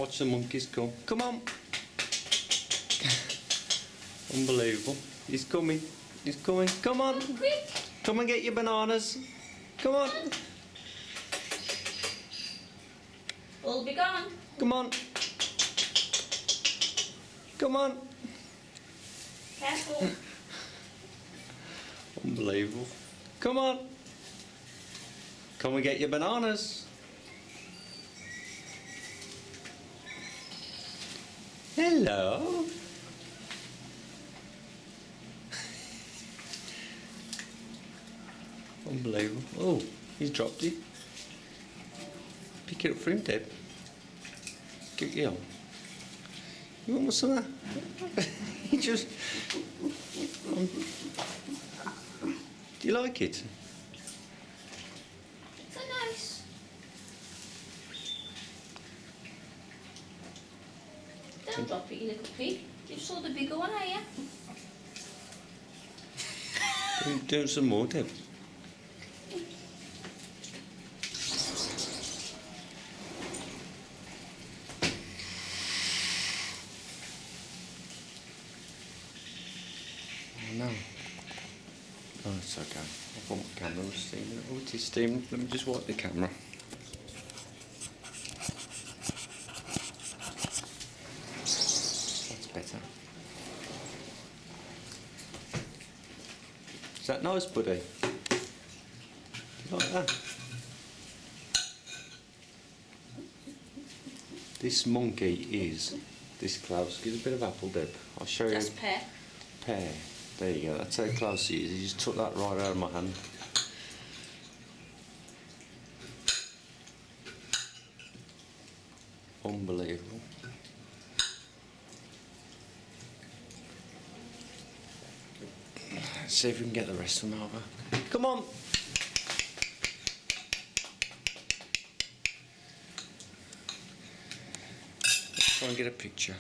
Watch the monkeys come. Come on. Unbelievable. He's coming. He's coming. Come on. Quick. Come and get your bananas. Come on. All be gone. Come on. Come on. Careful. Unbelievable. Come on. Come and get your bananas. Hello. Unbelievable. Oh, he's dropped it. Pick it up for him, Deb. Get you on. You want some of that? He just... Do you like it? So nice. Don't drop it, you little pig. You saw the bigger one, are you? Doing some more, Deb. Oh no. Oh, it's okay. I thought my camera was steaming. Oh, it is steaming. Let me just wipe the camera. That's better. Is that nice, buddy? You like that? This monkey is this close. Give us a bit of apple, Deb. I'll show you. That's pear. Pear. There you go. That's how close he is. He just took that right out of my hand. Unbelievable. Let's see if we can get the rest of them over. Come on! Let's try and get a picture.